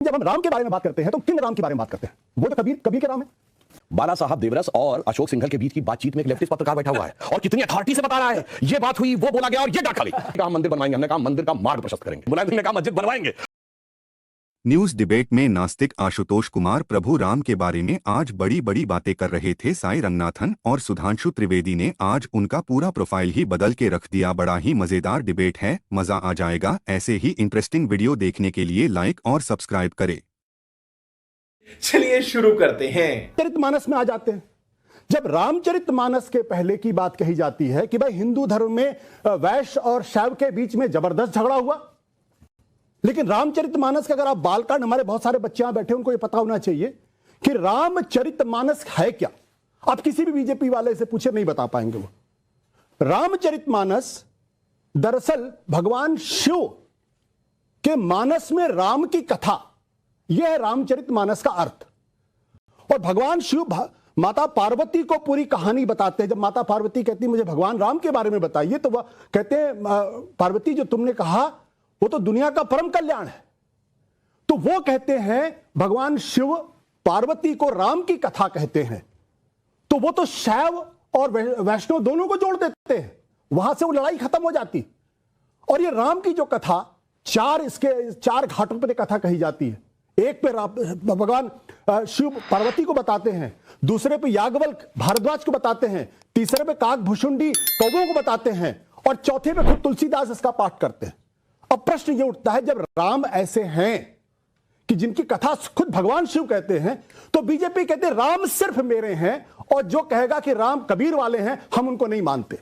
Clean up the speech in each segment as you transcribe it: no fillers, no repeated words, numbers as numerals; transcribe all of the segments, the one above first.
जब हम राम के बारे में बात करते हैं तो किन राम के बारे में बात करते हैं? वो तो कबीर के राम है। बाला साहब देवरस और अशोक सिंघल के बीच की बातचीत में एक लेफ्टिस्ट पत्रकार बैठा हुआ है और कितनी अथॉरिटी से बता रहा है, ये बात हुई, वो बोला गया और ये डांट खा गई। कहा मंदिर बनवाएंगे, हमने कहा मंदिर का मार्ग प्रशस्त करेंगे, मुलायम सिंह ने कहा मस्जिद बनवाएंगे। न्यूज डिबेट में नास्तिक आशुतोष कुमार प्रभु राम के बारे में आज बड़ी बड़ी बातें कर रहे थे। साई रंगनाथन और सुधांशु त्रिवेदी ने आज उनका पूरा प्रोफाइल ही बदल के रख दिया। बड़ा ही मजेदार डिबेट है, मजा आ जाएगा। ऐसे ही इंटरेस्टिंग वीडियो देखने के लिए लाइक और सब्सक्राइब करें। चलिए शुरू करते हैं। चरितमानस में आ जाते हैं। जब रामचरितमानस के पहले की बात कही जाती है कि भाई हिंदू धर्म में वैश्य और शैव के बीच में जबरदस्त झगड़ा हुआ, लेकिन रामचरितमानस का अगर आप बालकांड, हमारे बहुत सारे बच्चे यहां बैठे उनको ये पता होना चाहिए कि रामचरितमानस है क्या। आप किसी भी बीजेपी वाले से पूछे नहीं बता पाएंगे। वो रामचरितमानस दरअसल भगवान शिव के मानस में राम की कथा, यह है रामचरितमानस का अर्थ। और भगवान शिव माता पार्वती को पूरी कहानी बताते हैं। जब माता पार्वती कहती मुझे भगवान राम के बारे में बताइए, तो वह कहते हैं पार्वती जो तुमने कहा वो तो दुनिया का परम कल्याण है। तो वो कहते हैं भगवान शिव पार्वती को राम की कथा कहते हैं, तो वो तो शैव और वैष्णव दोनों को जोड़ देते हैं, वहां से वो लड़ाई खत्म हो जाती। और ये राम की जो कथा चार घाटों पर कथा कही जाती है। एक पे भगवान शिव पार्वती को बताते हैं, दूसरे पे याज्ञवल्क्य भारद्वाज को बताते हैं, तीसरे पे काकभुषुंडी कौवों को बताते हैं और चौथे पे खुद तुलसीदास इसका पाठ करते हैं। अब प्रश्न ये उठता है, जब राम ऐसे हैं कि जिनकी कथा खुद भगवान शिव कहते हैं, तो बीजेपी कहते हैं राम सिर्फ मेरे हैं, और जो कहेगा कि राम कबीर वाले हैं हम उनको नहीं मानते।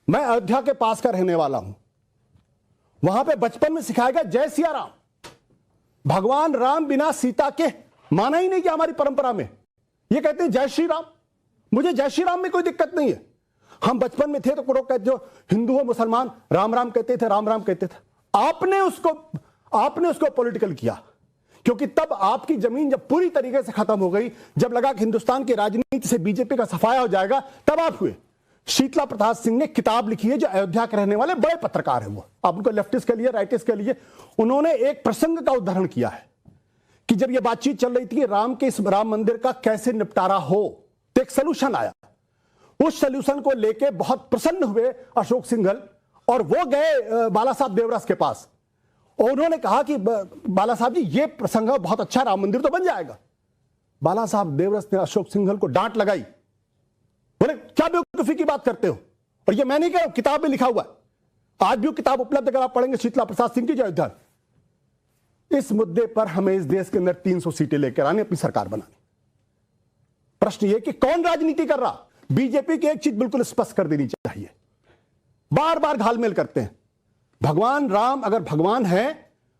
मैं अयोध्या के पास का रहने वाला हूं, वहां पे बचपन में सिखाया गया जय सिया राम। भगवान राम बिना सीता के माना ही नहीं कि हमारी परंपरा में। ये कहते हैं जय श्री राम। मुझे जय श्री राम में कोई दिक्कत नहीं है। हम बचपन में थे तो लोग कहते, जो हिंदू हो मुसलमान राम राम कहते थे, राम राम कहते थे। आपने उसको पॉलिटिकल किया, क्योंकि तब आपकी जमीन जब पूरी तरीके से खत्म हो गई, जब लगा कि हिंदुस्तान की राजनीति से बीजेपी का सफाया हो जाएगा, तब आप हुए। शीतला प्रसाद सिंह ने किताब लिखी है, जो अयोध्या के रहने वाले बड़े पत्रकार हैं, वो आप उनको लेफ्टिस्ट के लिए राइटिस्ट के लिए, उन्होंने एक प्रसंग का उदाहरण किया है कि जब यह बातचीत चल रही थी कि राम के इस राम मंदिर का कैसे निपटारा हो, तो एक सोल्यूशन आया। उस सोल्यूशन को लेके बहुत प्रसन्न हुए अशोक सिंघल, और वो गए बाला साहब देवरस के पास, और उन्होंने कहा कि बाला साहब जी ये प्रसंग बहुत अच्छा, राम मंदिर तो बन जाएगा। बाला साहब देवरस ने अशोक सिंघल को डांट लगाई, बोले क्या बेवकूफी की बात करते हो। और ये मैं नहीं कह रहा हूं, किताब में लिखा हुआ है, आज भी किताब उपलब्ध अगर आप पढ़ेंगे, शीतला प्रसाद सिंह की जो अयोध्या। इस मुद्दे पर हमें इस देश के अंदर 300 सीटें लेकर आनी, अपनी सरकार बनानी। प्रश्न यह कि कौन राजनीति कर रहा। बीजेपी की एक चीज बिल्कुल स्पष्ट कर देनी चाहिए, बार बार घालमेल करते हैं। भगवान राम अगर भगवान है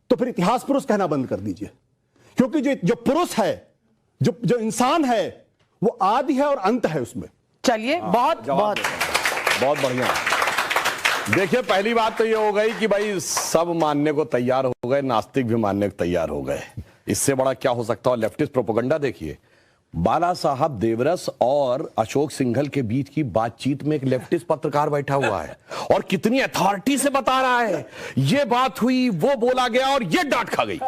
तो फिर इतिहास पुरुष कहना बंद कर दीजिए, क्योंकि जो पुरुष है, जो इंसान है, वो आदि है और अंत है उसमें। चलिए, बहुत बढ़िया। देखिए, पहली बात तो ये हो गई कि भाई सब मानने को तैयार हो गए, नास्तिक भी मानने को तैयार हो गए। इससे बड़ा क्या हो सकता है। लेफ्टिस्ट प्रोपेगेंडा देखिए, बाला साहब देवरस और अशोक सिंघल के बीच की बातचीत में एक लेफ्टिस्ट पत्रकार बैठा हुआ है और कितनी अथॉरिटी से बता रहा है, ये बात हुई, वो बोला गया और ये डांट खा गई।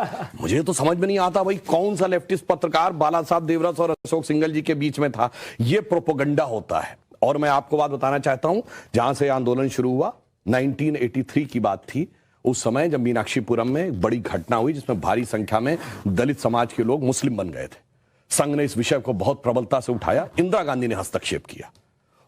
मुझे तो समझ में नहीं आता भाई कौन सा लेफ्टिस्ट पत्रकार बाला साहब देवरस और अशोक सिंघल जी के बीच में था। ये प्रोपेगेंडा होता है। और मैं आपको बात बताना चाहता हूं, जहां से आंदोलन शुरू हुआ 1983 की बात थी। उस समय जब मीनाक्षीपुरम में एक बड़ी घटना हुई जिसमें भारी संख्या में दलित समाज के लोग मुस्लिम बन गए थे। संघ ने इस विषय को बहुत प्रबलता से उठाया, इंदिरा गांधी ने हस्तक्षेप किया,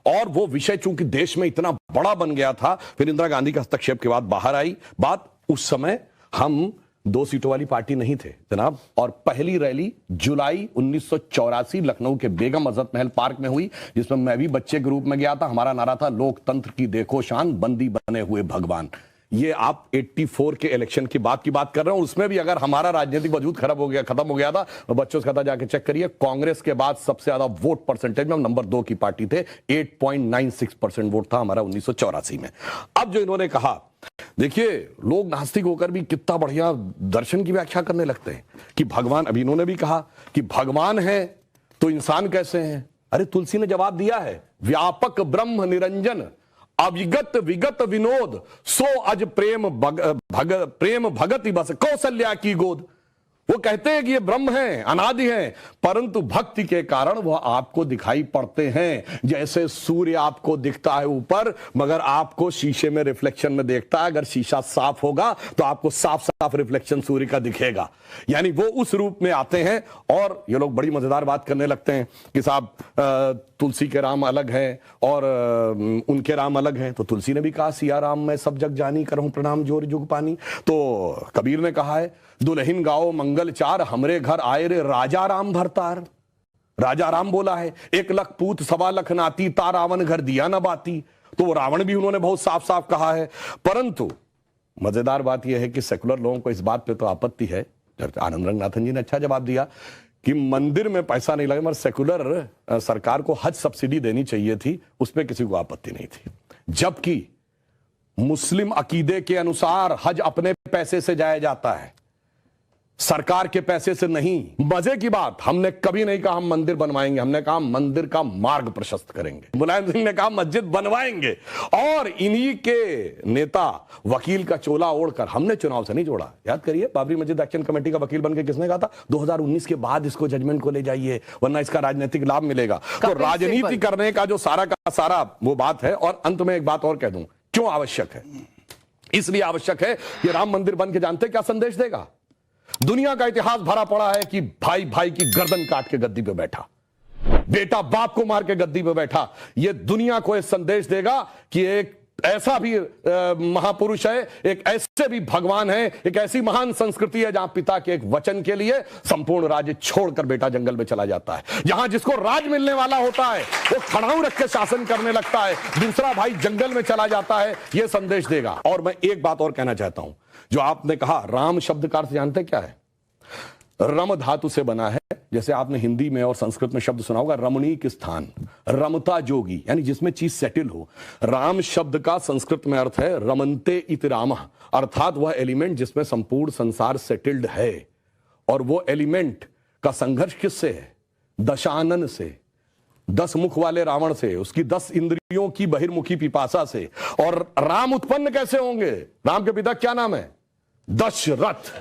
और वो विषय चूंकि देश में इतना बड़ा बन गया था, फिर इंदिरा गांधी के हस्तक्षेप के बाद बाहर आई बात। उस समय हम 2 सीटों वाली पार्टी नहीं थे जनाब, और पहली रैली जुलाई 1984 लखनऊ के बेगम अजहत महल पार्क में हुई, जिसमें मैं भी बच्चे के रूप में गया था। हमारा नारा था लोकतंत्र की देखो शान, बंदी बने हुए भगवान। ये आप 84 के इलेक्शन की बात कर रहे हो। उसमें भी अगर हमारा राजनीतिक वजूद खत्म हो गया था, तो बच्चों से कहा जाके चेक करिए, कांग्रेस के बाद सबसे ज्यादा वोट परसेंटेज में हम नंबर 2 की पार्टी थे। 8.96% वोट था हमारा 1984 में। अब जो इन्होंने कहा, देखिए लोग नास्तिक होकर भी कितना बढ़िया दर्शन की व्याख्या करने लगते हैं कि भगवान, अभी इन्होंने भी कहा कि भगवान है तो इंसान कैसे हैं। अरे तुलसी ने जवाब दिया है, व्यापक ब्रह्म निरंजन अविगत विगत विनोद सो अज प्रेम भगति बस कौशल्या की गोद। वो कहते हैं कि ये ब्रह्म हैं, अनादि हैं, परंतु भक्ति के कारण वह आपको दिखाई पड़ते हैं। जैसे सूर्य आपको दिखता है ऊपर, मगर आपको शीशे में रिफ्लेक्शन में देखता है। अगर शीशा साफ होगा तो आपको साफ साफ रिफ्लेक्शन सूर्य का दिखेगा। यानी वो उस रूप में आते हैं। और ये लोग बड़ी मजेदार बात करने लगते हैं कि साहब तुलसी के राम अलग हैं और उनके राम अलग हैं। तो तुलसी ने भी कहा सिया राम मैं सब जग जानी, करहूं प्रणाम जोर जुग पानी। तो कबीर ने कहा है दुल्हिन गाओ मंगल चार, हमरे घर आए रे राजा राम भरतार। राजा राम बोला है, 1 लख पूत 1.25 लाख नाती, ता रावण घर दिया न बाती। तो वो रावण भी उन्होंने बहुत साफ साफ कहा है। परंतु मजेदार बात यह है कि सेकुलर लोगों को इस बात पे तो आपत्ति है। आनंद रंगनाथन जी ने अच्छा जवाब दिया कि मंदिर में पैसा नहीं लगे, मगर सेकुलर सरकार को हज सब्सिडी देनी चाहिए थी, उस पर किसी को आपत्ति नहीं थी। जबकि मुस्लिम अकीदे के अनुसार हज अपने पैसे से जाया जाता है, सरकार के पैसे से नहीं। मजे की बात, हमने कभी नहीं कहा हम मंदिर बनवाएंगे, हमने कहा मंदिर का मार्ग प्रशस्त करेंगे। मुलायम सिंह ने कहा मस्जिद बनवाएंगे। और इन्हीं के नेता वकील का चोला ओढ़कर, हमने चुनाव से नहीं जोड़ा। याद करिए बाबरी मस्जिद एक्शन कमेटी का वकील बनकर किसने कहा था 2019 के बाद इसको जजमेंट को ले जाइए, वरना इसका राजनीतिक लाभ मिलेगा। तो राजनीति करने का जो सारा का सारा वो बात है। और अंत में एक बात और कह दूं, क्यों आवश्यक है? इसलिए आवश्यक है कि राम मंदिर बन के जानते क्या संदेश देगा? दुनिया का इतिहास भरा पड़ा है कि भाई भाई की गर्दन काट के गद्दी पे बैठा, बेटा बाप को मार के गद्दी पे बैठा। यह दुनिया को एक संदेश देगा कि एक ऐसा भी महापुरुष है, एक ऐसे भी भगवान है, एक ऐसी महान संस्कृति है जहां पिता के एक वचन के लिए संपूर्ण राज्य छोड़कर बेटा जंगल में चला जाता है। जहां जिसको राज मिलने वाला होता है वो खड़ाऊ रख के शासन करने लगता है, दूसरा भाई जंगल में चला जाता है। यह संदेश देगा। और मैं एक बात और कहना चाहता हूं, जो आपने कहा राम शब्द का अर्थ जानते क्या है? रम धातु से बना है। जैसे आपने हिंदी में और संस्कृत में शब्द सुना होगा रमणीक स्थान, रमता जोगी, यानी जिसमें चीज सेटल हो। राम शब्द का संस्कृत में अर्थ है रमन्ते इति रामः, अर्थात वह एलिमेंट जिसमें संपूर्ण संसार सेटल्ड है। और वो एलिमेंट का संघर्ष किससे है? दशानन से, 10 मुख वाले रावण से, उसकी 10 इंद्रियों की बहिर्मुखी पिपासा से। और राम उत्पन्न कैसे होंगे? राम के पिता क्या नाम है? दशरथ।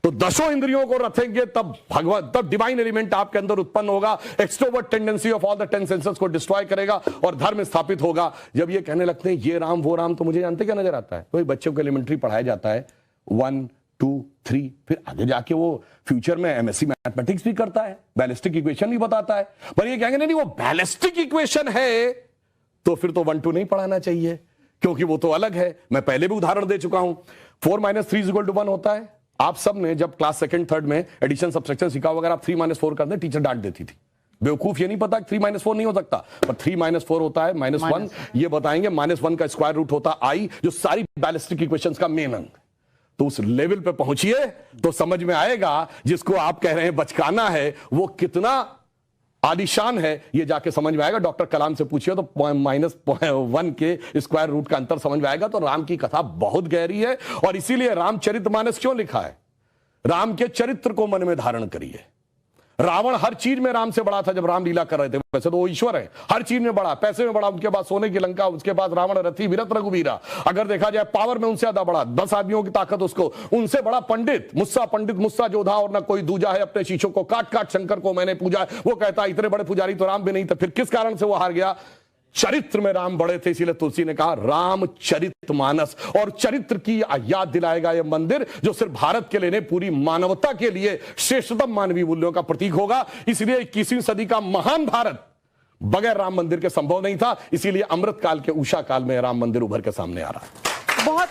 तो 10 इंद्रियों को रखेंगे तब भगवान, तब डिवाइन एलिमेंट आपके अंदर उत्पन्न होगा। Extrovert tendency of all the 10 senses को डिस्ट्रॉय करेगा और धर्म स्थापित होगा। जब ये कहने लगते हैं ये राम वो राम, तो मुझे जानते क्या नजर आता है? वही बच्चों को एलिमेंट्री पढ़ाया जाता है 1 2 3, फिर आगे जाके वो फ्यूचर में एमएससी मैथमेटिक्स भी करता है, बैलिस्टिक इक्वेशन भी बताता है। पर ये कहेंगे नहीं वो बैलिस्टिक इक्वेशन है, तो फिर तो 1 2 नहीं पढ़ाना चाहिए, क्योंकि वो तो अलग है। मैं पहले भी उदाहरण दे चुका हूं। 4 - 3 = 1 होता है। आप सब ने जब क्लास 2nd 3rd में एडिशन सब्ट्रैक्शन सीखा, अगर आप 3 - 4 करते टीचर डांट देती थी। बेवकूफ ये नहीं पता 3 - 4 नहीं हो सकता, पर 3 - 4 होता है -1। ये बताएंगे -1 का स्क्वायर रूट होता आई, जो सारी बैलिस्टिक इक्वेशंस का मेन अंग। तो उस लेवल पे पहुंचिए तो समझ में आएगा जिसको आप कह रहे हैं बचकाना है वो कितना आलिशान है। ये जाके समझ में आएगा। डॉक्टर कलाम से पूछिए तो -1 के स्क्वायर रूट का अंतर समझ में आएगा। तो राम की कथा बहुत गहरी है और इसीलिए रामचरितमानस क्यों लिखा है? राम के चरित्र को मन में धारण करिए। रावण हर चीज में राम से बड़ा था जब राम लीला कर रहे थे। वैसे तो वो ईश्वर है, हर चीज में बड़ा, पैसे में बड़ा, उनके पास सोने की लंका, उसके पास रावण रथी विरत रघुवीरा। अगर देखा जाए पावर में उनसे ज्यादा बड़ा, 10 आदमियों की ताकत उसको, उनसे बड़ा पंडित मुस्सा जोधा और ना कोई दूजा है। अपने शीशों को काट काट शंकर को मैंने पूजा। वो कहता इतने बड़े पुजारी तो राम भी नहीं थे। फिर किस कारण से वो हार गया? चरित्र में राम बड़े थे। इसीलिए तुलसी ने कहा रामचरितमानस। और चरित्र की याद दिलाएगा यह मंदिर, जो सिर्फ भारत के लिए नहीं पूरी मानवता के लिए श्रेष्ठतम मानवीय मूल्यों का प्रतीक होगा। इसलिए 21वीं सदी का महान भारत बगैर राम मंदिर के संभव नहीं था। इसीलिए अमृत काल के उषा काल में राम मंदिर उभर के सामने आ रहा है। बहुत